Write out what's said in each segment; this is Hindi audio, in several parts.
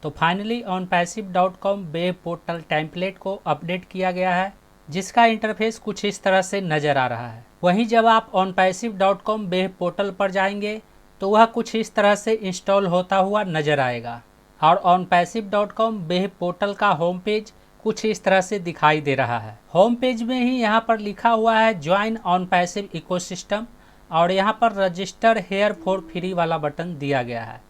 तो finally onpassive.com web portal template को अपडेट किया गया है, जिसका इंटरफेस कुछ इस तरह से नज़र आ रहा है। वहीं जब आप onpassive.com वेब पोर्टल पर जाएंगे तो वह कुछ इस तरह से इंस्टॉल होता हुआ नज़र आएगा और onpassive.com वेब पोर्टल का होम पेज कुछ इस तरह से दिखाई दे रहा है। होम पेज में ही यहाँ पर लिखा हुआ है ज्वाइन onpassive इकोसिस्टम और यहाँ पर रजिस्टर हेयर फॉर फ्री वाला बटन दिया गया है,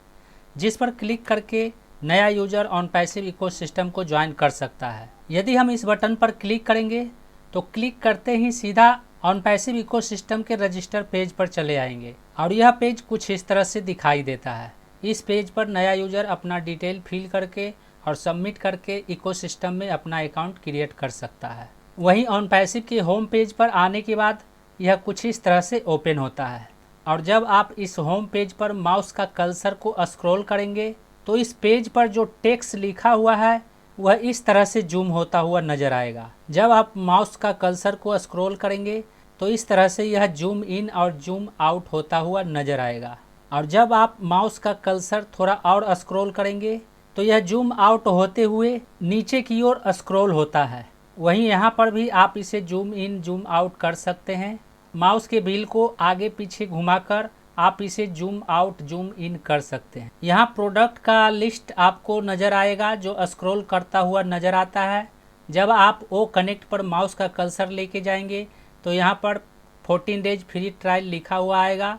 जिस पर क्लिक करके नया यूजर onpassive इकोसिस्टम को ज्वाइन कर सकता है। यदि हम इस बटन पर क्लिक करेंगे तो क्लिक करते ही सीधा onpassive इकोसिस्टम के रजिस्टर पेज पर चले आएंगे और यह पेज कुछ इस तरह से दिखाई देता है। इस पेज पर नया यूजर अपना डिटेल फिल करके और सबमिट करके इकोसिस्टम में अपना अकाउंट क्रिएट कर सकता है। वहीं onpassive के होम पेज पर आने के बाद यह कुछ इस तरह से ओपन होता है और जब आप इस होम पेज पर माउस का कर्सर को स्क्रॉल करेंगे तो इस पेज पर जो टेक्स्ट लिखा हुआ है वह इस तरह से जूम होता हुआ नजर आएगा। जब आप माउस का कर्सर को स्क्रॉल करेंगे तो इस तरह से यह जूम इन और जूम आउट होता हुआ नजर आएगा और जब आप माउस का कर्सर थोड़ा और स्क्रॉल करेंगे तो यह जूम आउट होते हुए नीचे की ओर स्क्रॉल होता है। वहीं यहाँ पर भी आप इसे जूम इन जूम आउट कर सकते हैं। माउस के व्हील को आगे पीछे घुमाकर आप इसे जूम आउट जूम इन कर सकते हैं। यहाँ प्रोडक्ट का लिस्ट आपको नज़र आएगा जो स्क्रॉल करता हुआ नज़र आता है। जब आप ओ कनेक्ट पर माउस का कर्सर लेके जाएंगे तो यहाँ पर 14 डेज फ्री ट्रायल लिखा हुआ आएगा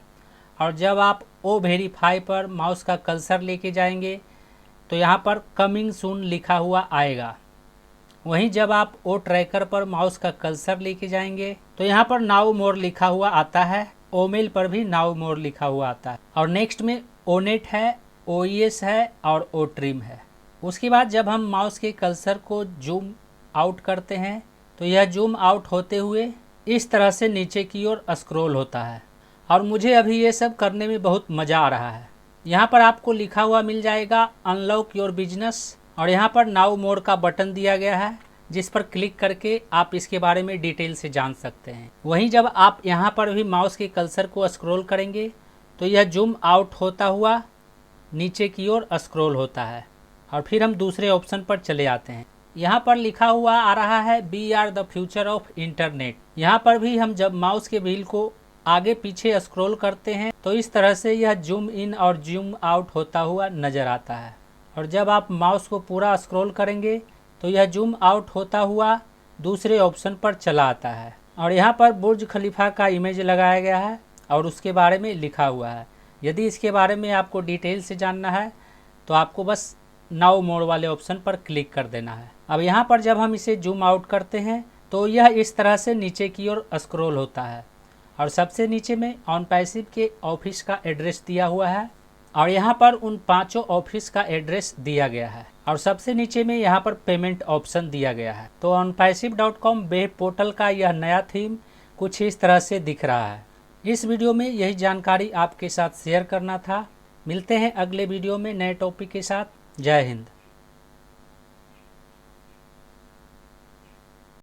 और जब आप ओ वेरीफाई पर माउस का कर्सर लेके जाएंगे तो यहाँ पर कमिंग सून लिखा हुआ आएगा। वहीं जब आप ओ ट्रैकर पर माउस का कर्सर लेके जाएंगे तो यहाँ पर नाउ मोर लिखा हुआ आता है। ओमेल पर भी नाउ मोर लिखा हुआ आता है और नेक्स्ट में ओनेट है, ओईएस है और ओ ट्रिम है। उसके बाद जब हम माउस के कर्सर को जूम आउट करते हैं तो यह जूम आउट होते हुए इस तरह से नीचे की ओर स्क्रॉल होता है और मुझे अभी ये सब करने में बहुत मज़ा आ रहा है। यहाँ पर आपको लिखा हुआ मिल जाएगा अनलॉक योर बिजनेस और यहाँ पर नाउ मोर का बटन दिया गया है, जिस पर क्लिक करके आप इसके बारे में डिटेल से जान सकते हैं। वहीं जब आप यहाँ पर भी माउस के कर्सर को स्क्रॉल करेंगे तो यह जूम आउट होता हुआ नीचे की ओर स्क्रॉल होता है और फिर हम दूसरे ऑप्शन पर चले आते हैं। यहाँ पर लिखा हुआ आ रहा है we are the future of internet. यहाँ पर भी हम जब माउस के व्हील को आगे पीछे स्क्रॉल करते हैं तो इस तरह से यह जूम इन और जूम आउट होता हुआ नज़र आता है और जब आप माउस को पूरा स्क्रॉल करेंगे तो यह जूम आउट होता हुआ दूसरे ऑप्शन पर चला आता है और यहाँ पर बुर्ज खलीफा का इमेज लगाया गया है और उसके बारे में लिखा हुआ है। यदि इसके बारे में आपको डिटेल से जानना है तो आपको बस नाउ मोर वाले ऑप्शन पर क्लिक कर देना है। अब यहाँ पर जब हम इसे जूम आउट करते हैं तो यह इस तरह से नीचे की ओर स्क्रॉल होता है और सबसे नीचे में onpassive के ऑफिस का एड्रेस दिया हुआ है और यहाँ पर उन 5 ऑफिस का एड्रेस दिया गया है और सबसे नीचे में यहाँ पर पेमेंट ऑप्शन दिया गया है। तो onpassive.com वेब पोर्टल का यह नया थीम कुछ इस तरह से दिख रहा है। इस वीडियो में यही जानकारी आपके साथ शेयर करना था। मिलते हैं अगले वीडियो में नए टॉपिक के साथ। जय हिंद।